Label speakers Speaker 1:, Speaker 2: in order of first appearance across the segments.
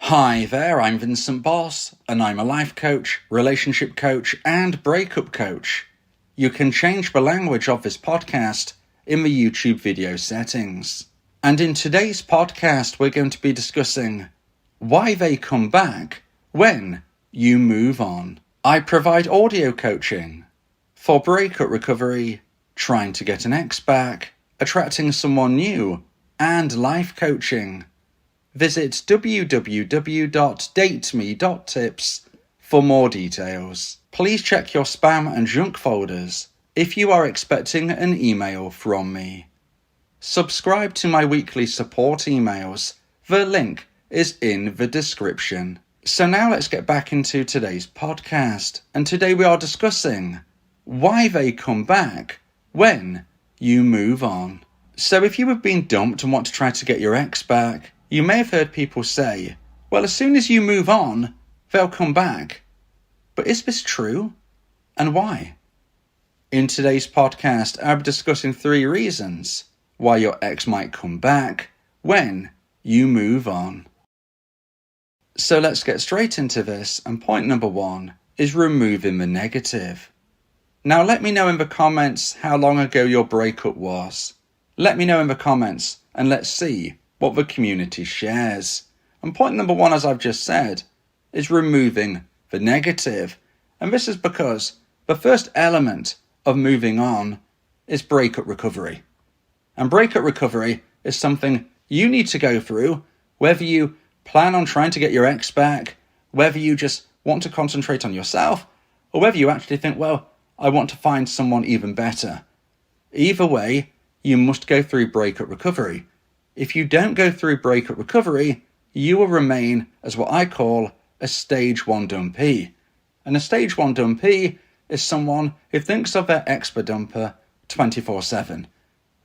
Speaker 1: Hi there, I'm Vincent Bos, and I'm a life coach, relationship coach, and breakup coach. You can change the language of this podcast in the YouTube video settings. And in today's podcast, we're going to be discussing why they come back when you move on. I provide audio coaching for breakup recovery, trying to get an ex back, attracting someone new, and life coaching. Visit www.dateme.tips for more details. Please check your spam and junk folders if you are expecting an email from me. Subscribe to my weekly support emails. The link is in the description. So now let's get back into today's podcast. And today we are discussing why they come back when you move on. So if you have been dumped and want to try to get your ex back, you may have heard people say, well, as soon as you move on, they'll come back. But is this true? And why? In today's podcast, I'll be discussing 3 reasons why your ex might come back when you move on. So let's get straight into this, and point number 1 is removing the negative. Now let me know in the comments how long ago your breakup was. Let me know in the comments, and let's see what the community shares. And point number 1, as I've just said, is removing the negative. And this is because the first element of moving on is breakup recovery. And breakup recovery is something you need to go through, whether you plan on trying to get your ex back, whether you just want to concentrate on yourself, or whether you actually think, well, I want to find someone even better. Either way, you must go through breakup recovery. If you don't go through breakup recovery, you will remain as what I call a stage 1 dumpee. And a stage 1 dumpee is someone who thinks of their ex-dumper 24/7.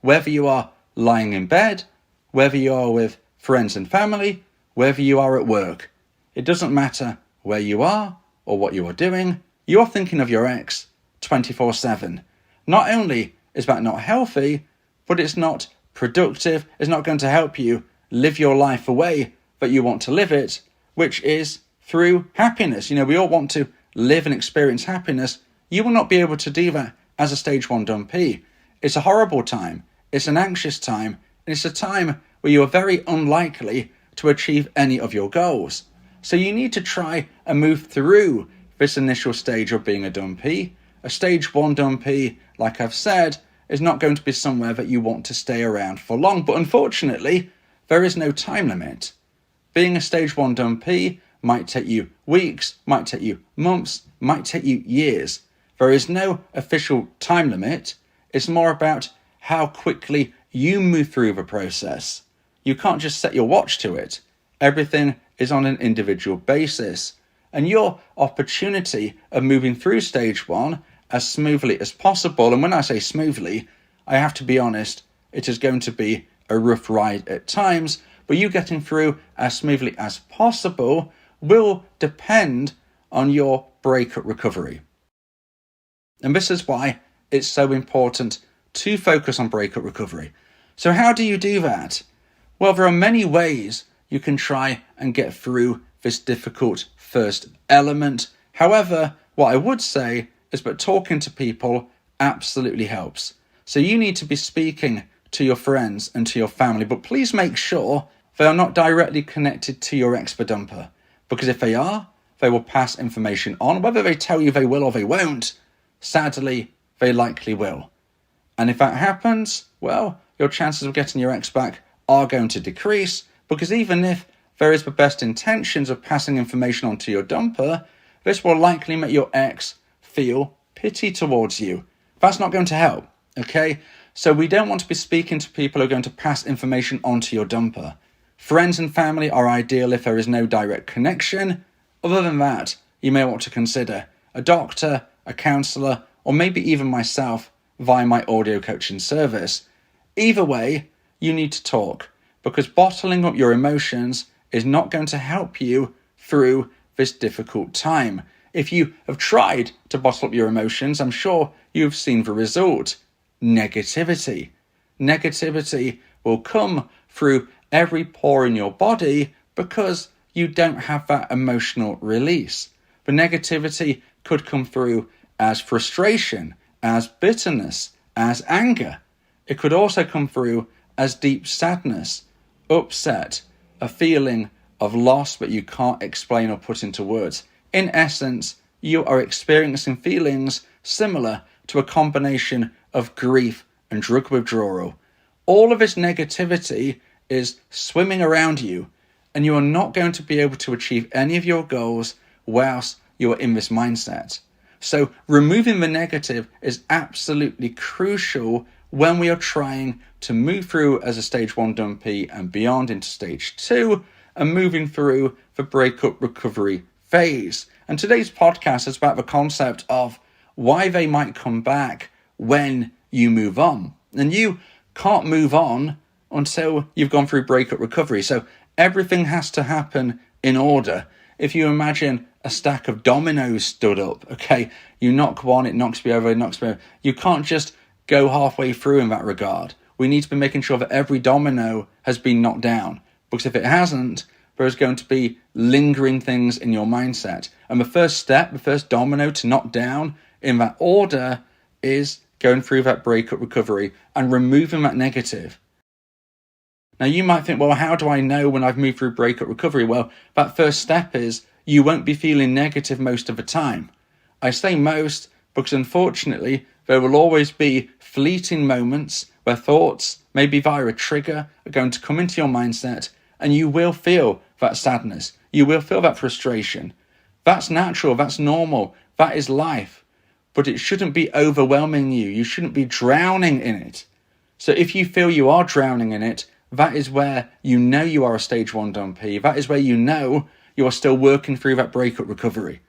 Speaker 1: Whether you are lying in bed, whether you are with friends and family, whether you are at work, it doesn't matter where you are or what you are doing, you are thinking of your ex 24/7. Not only is that not healthy, but it's not productive, is not going to help you live your life the way that you want to live it, which is through happiness. We all want to live and experience happiness. You will not be able to do that as a stage 1 dumpee. It's a horrible time. It's an anxious time. And it's a time where you are very unlikely to achieve any of your goals. So you need to try and move through this initial stage of being a dumpee. A stage 1 dumpee, like I've said, is not going to be somewhere that you want to stay around for long. But unfortunately, there is no time limit. Being a stage 1 dumpee might take you weeks, might take you months, might take you years. There is no official time limit. It's more about how quickly you move through the process. You can't just set your watch to it. Everything is on an individual basis. And your opportunity of moving through stage 1 as smoothly as possible, and when I say smoothly, I have to be honest, it is going to be a rough ride at times, but you getting through as smoothly as possible will depend on your breakup recovery. And this is why it's so important to focus on breakup recovery. So how do you do that? Well, there are many ways you can try and get through this difficult first element. However, what I would say is that talking to people absolutely helps. So you need to be speaking to your friends and to your family, but please make sure they are not directly connected to your ex-dumper, because if they are, they will pass information on. Whether they tell you they will or they won't, sadly, they likely will. And if that happens, well, your chances of getting your ex back are going to decrease, because even if there is the best intentions of passing information on to your dumper, this will likely make your ex feel pity towards you. That's not going to help, okay? So we don't want to be speaking to people who are going to pass information on to your dumper. Friends and family are ideal if there is no direct connection. Other than that, you may want to consider a doctor, a counsellor, or maybe even myself via my audio coaching service. Either way, you need to talk, because bottling up your emotions is not going to help you through this difficult time. If you have tried to bottle up your emotions, I'm sure you've seen the result. Negativity. Negativity will come through every pore in your body because you don't have that emotional release. The negativity could come through as frustration, as bitterness, as anger. It could also come through as deep sadness, upset, a feeling of loss that you can't explain or put into words. In essence, you are experiencing feelings similar to a combination of grief and drug withdrawal. All of this negativity is swimming around you, and you are not going to be able to achieve any of your goals whilst you are in this mindset. So removing the negative is absolutely crucial when we are trying to move through as a stage 1 dumpy and beyond into stage 2 and moving through the breakup recovery phase. And today's podcast is about the concept of why they might come back when you move on. And you can't move on until you've gone through breakup recovery. So everything has to happen in order. If you imagine a stack of dominoes stood up, okay, you knock one, it knocks me over, it knocks me over. You can't just go halfway through in that regard. We need to be making sure that every domino has been knocked down, because if it hasn't, there's going to be lingering things in your mindset. And the first step, the first domino to knock down in that order is going through that breakup recovery and removing that negative. Now you might think, well, how do I know when I've moved through breakup recovery? Well, that first step is you won't be feeling negative most of the time. I say most because unfortunately there will always be fleeting moments where thoughts, maybe via a trigger, are going to come into your mindset, and you will feel that sadness. You will feel that frustration. That's natural, that's normal, that is life. But it shouldn't be overwhelming you. You shouldn't be drowning in it. So if you feel you are drowning in it, that is where you know you are a stage 1 dumpy. That is where you know you are still working through that breakup recovery.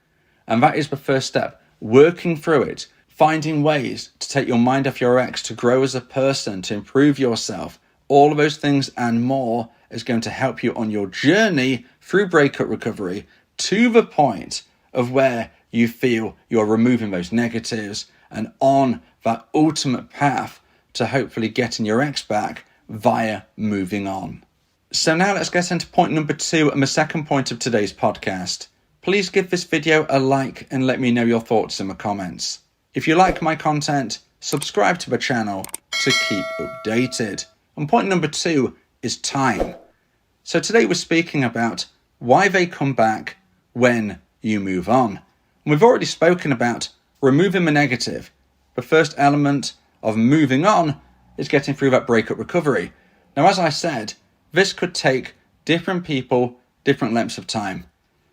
Speaker 1: And that is the first step, working through it, finding ways to take your mind off your ex, to grow as a person, to improve yourself. All of those things and more is going to help you on your journey through breakup recovery to the point of where you feel you're removing those negatives and on that ultimate path to hopefully getting your ex back via moving on. So now let's get into point number 2 and the second point of today's podcast. Please give this video a like and let me know your thoughts in the comments. If you like my content, subscribe to the channel to keep updated. And point number 2 is time. So today we're speaking about why they come back when you move on. And we've already spoken about removing the negative. The first element of moving on is getting through that breakup recovery. Now, as I said, this could take different people, different lengths of time.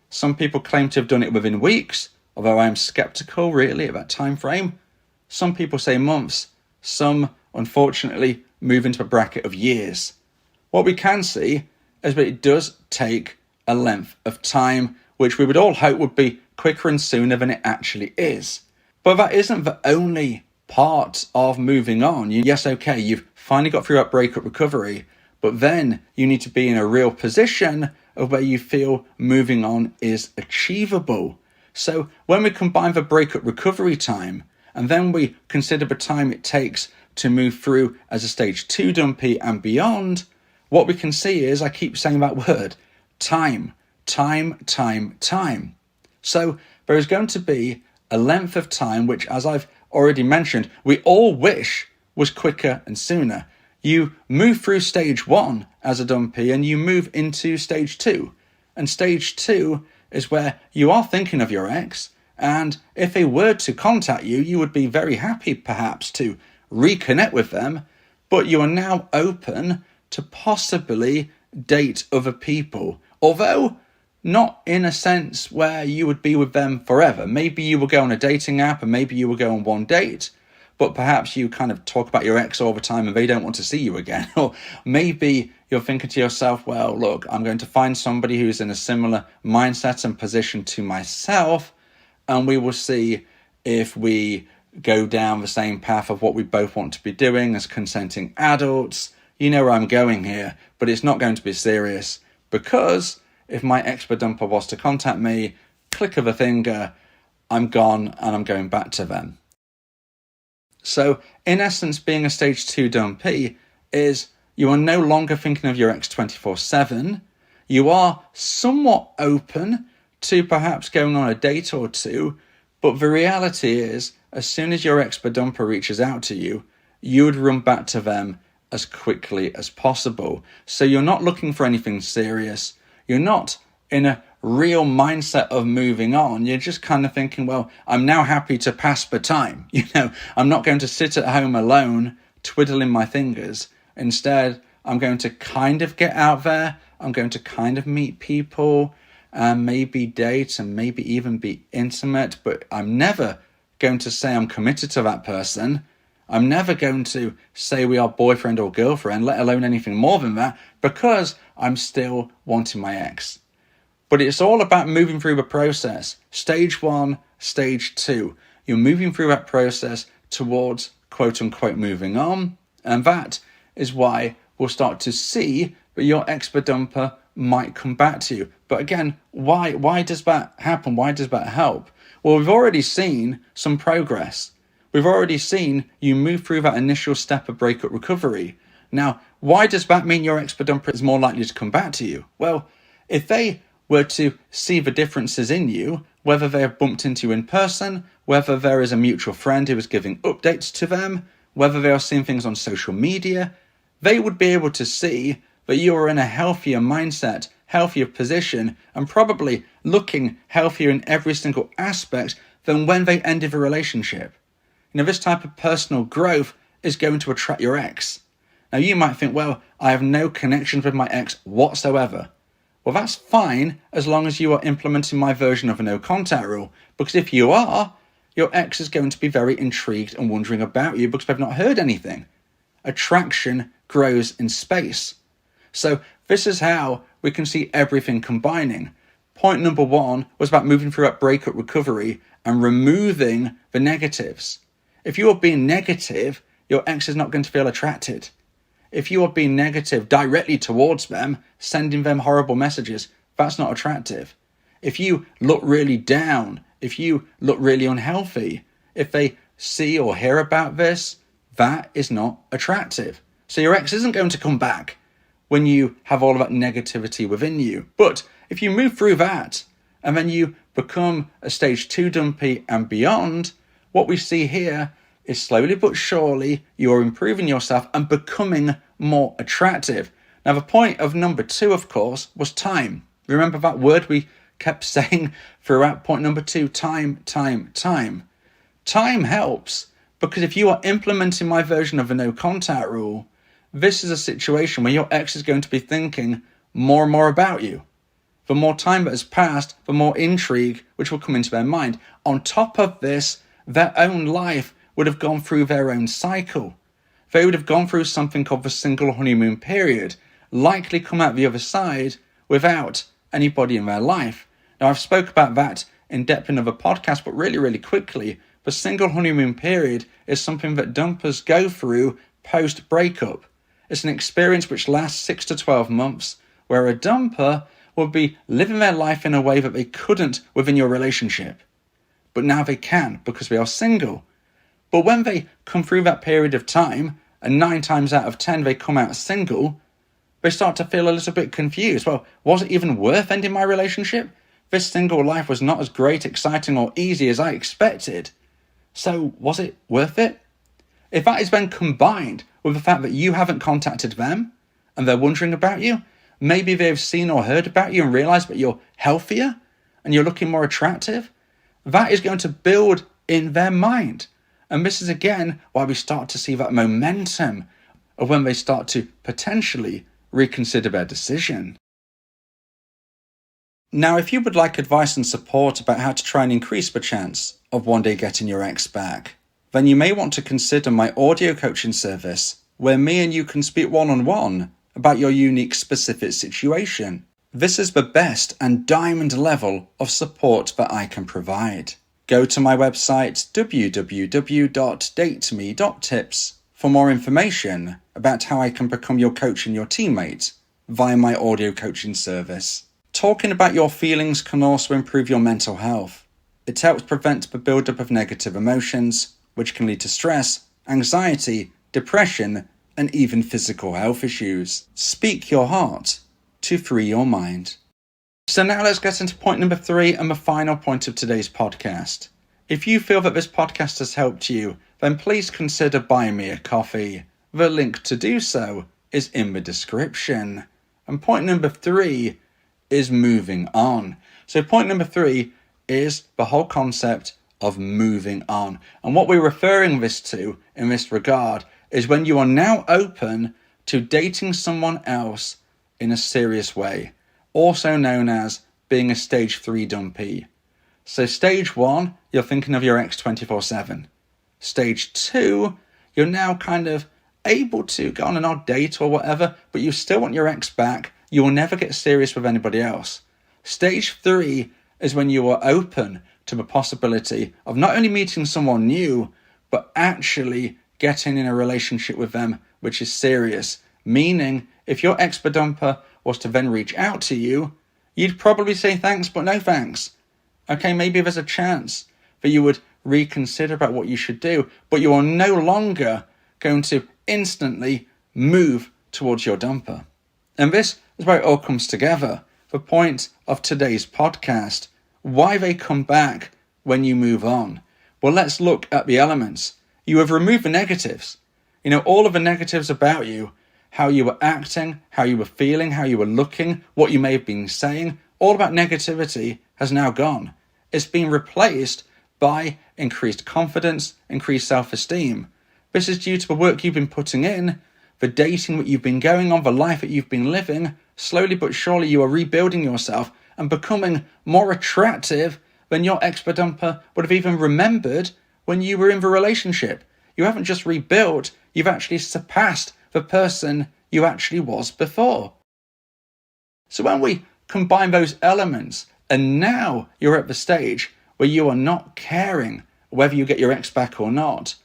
Speaker 1: Some people claim to have done it within weeks, although I am skeptical really at that time frame. Some people say months. Some, unfortunately, move into a bracket of years. What we can see is that it does take a length of time, which we would all hope would be quicker and sooner than it actually is. But that isn't the only part of moving on. Yes, okay, you've finally got through that breakup recovery, but then you need to be in a real position of where you feel moving on is achievable. So when we combine the breakup recovery time and then we consider the time it takes to move through as a stage 2 dumpy and beyond, what we can see is, I keep saying that word, time. So there is going to be a length of time which, as I've already mentioned, we all wish was quicker and sooner. You move through stage 1 as a dumpy and you move into stage 2. And stage 2 is where you are thinking of your ex, and if they were to contact you, you would be very happy perhaps to reconnect with them, but you are now open to possibly date other people, although not in a sense where you would be with them forever. Maybe you will go on a dating app and maybe you will go on one date, but perhaps you kind of talk about your ex all the time and they don't want to see you again. Or maybe you're thinking to yourself, well, look, I'm going to find somebody who's in a similar mindset and position to myself, and we will see if we go down the same path of what we both want to be doing as consenting adults. You know where I'm going here, but it's not going to be serious, because if my ex-dumper was to contact me, click of a finger, I'm gone and I'm going back to them. So in essence, being a stage 2 dumpy is you are no longer thinking of your ex 24/7. You are somewhat open to perhaps going on a date or two, but the reality is, as soon as your ex-dumper reaches out to you, you would run back to them as quickly as possible. So you're not looking for anything serious. You're not in a real mindset of moving on. You're just kind of thinking, well, I'm now happy to pass the time. I'm not going to sit at home alone, twiddling my fingers. Instead, I'm going to kind of get out there. I'm going to kind of meet people and maybe date and maybe even be intimate, but I'm never going to say I'm committed to that person. I'm never going to say we are boyfriend or girlfriend, let alone anything more than that, because I'm still wanting my ex. But it's all about moving through the process. Stage 1, stage 2. You're moving through that process towards quote unquote moving on. And that is why we'll start to see that your ex-dumper might come back to you. But again, why does that happen? Why does that help? Well, we've already seen some progress. We've already seen you move through that initial step of breakup recovery. Now, why does that mean your ex-dumper is more likely to come back to you? Well, if they were to see the differences in you, whether they have bumped into you in person, whether there is a mutual friend who is giving updates to them, whether they are seeing things on social media, they would be able to see that you are in a healthier mindset, healthier position, and probably looking healthier in every single aspect than when they ended the relationship. This type of personal growth is going to attract your ex. Now, you might think, well, I have no connections with my ex whatsoever. Well, that's fine as long as you are implementing my version of a no contact rule. Because if you are, your ex is going to be very intrigued and wondering about you because they've not heard anything. Attraction grows in space. So this is how we can see everything combining. Point number 1 was about moving through that breakup recovery and removing the negatives. If you are being negative, your ex is not going to feel attracted. If you are being negative directly towards them, sending them horrible messages, that's not attractive. If you look really down, if you look really unhealthy, if they see or hear about this, that is not attractive. So your ex isn't going to come back when you have all of that negativity within you. But if you move through that and then you become a stage 2 dumpy and beyond, what we see here is slowly but surely you're improving yourself and becoming more attractive. Now, the point of number 2, of course, was time. Remember that word we kept saying throughout point number 2, time. Time helps because if you are implementing my version of a no contact rule, this is a situation where your ex is going to be thinking more and more about you. The more time that has passed, the more intrigue which will come into their mind. On top of this, their own life would have gone through their own cycle. They would have gone through something called the single honeymoon period, likely come out the other side without anybody in their life. Now, I've spoke about that in depth in another podcast, but really quickly, the single honeymoon period is something that dumpers go through post-breakup. It's an experience which lasts 6 to 12 months, where a dumper will be living their life in a way that they couldn't within your relationship. But now they can because they are single. But when they come through that period of time, and 9 times out of 10 they come out single, they start to feel a little bit confused. Well, was it even worth ending my relationship? This single life was not as great, exciting, or easy as I expected. So was it worth it? If that is then combined with the fact that you haven't contacted them, and they're wondering about you, maybe they've seen or heard about you and realised that you're healthier, and you're looking more attractive, that is going to build in their mind. And this is again why we start to see that momentum of when they start to potentially reconsider their decision. Now, if you would like advice and support about how to try and increase the chance of one day getting your ex back, then you may want to consider my audio coaching service, where me and you can speak one-on-one about your unique specific situation. This is the best and diamond level of support that I can provide. Go to my website www.dateme.tips for more information about how I can become your coach and your teammate via my audio coaching service. Talking about your feelings can also improve your mental health. It helps prevent the buildup of negative emotions, which can lead to stress, anxiety, depression, and even physical health issues. Speak your heart. to free your mind. So now let's get into point number 3 and the final point of today's podcast. If you feel that this podcast has helped you, then please consider buying me a coffee. The link to do so is in the description. And point number 3 is moving on. So point number 3 is the whole concept of moving on. And what we're referring this to in this regard is when you are now open to dating someone else in a serious way, also known as being a stage 3 dumpee. So stage 1, you're thinking of your ex 24/7. Stage 2, you're now kind of able to go on an odd date or whatever, but you still want your ex back. You will never get serious with anybody else. Stage 3 is when you are open to the possibility of not only meeting someone new, but actually getting in a relationship with them, which is serious. Meaning, if your ex-dumper was to then reach out to you, you'd probably say thanks, but no thanks. Okay, maybe there's a chance that you would reconsider about what you should do, but you are no longer going to instantly move towards your dumper. And this is where it all comes together. The point of today's podcast, why they come back when you move on. Well, let's look at the elements. You have removed the negatives. All of the negatives about you, how you were acting, how you were feeling, how you were looking, what you may have been saying, all about negativity has now gone. It's been replaced by increased confidence, increased self-esteem. This is due to the work you've been putting in, the dating that you've been going on, the life that you've been living. Slowly but surely you are rebuilding yourself and becoming more attractive than your ex-dumper would have even remembered when you were in the relationship. You haven't just rebuilt, you've actually surpassed the person you actually was before. So when we combine those elements, and now you're at the stage where you are not caring whether you get your ex back or not,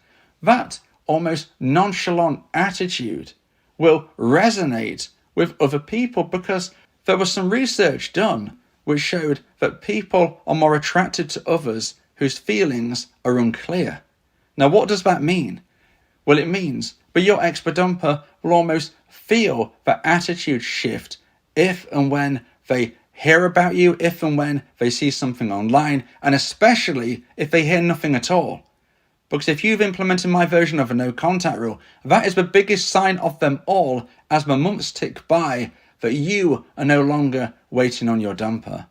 Speaker 1: that almost nonchalant attitude will resonate with other people, because there was some research done which showed that people are more attracted to others whose feelings are unclear. Now, what does that mean? Well, it means that your ex-dumper will almost feel that attitude shift if and when they hear about you, if and when they see something online, and especially if they hear nothing at all. Because if you've implemented my version of a no contact rule, that is the biggest sign of them all as the months tick by that you are no longer waiting on your dumper.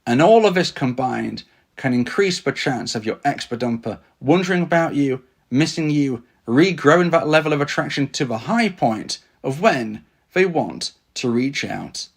Speaker 1: And all of this combined can increase the chance of your ex-dumper wondering about you, missing you, regrowing that level of attraction to the high point of when they want to reach out.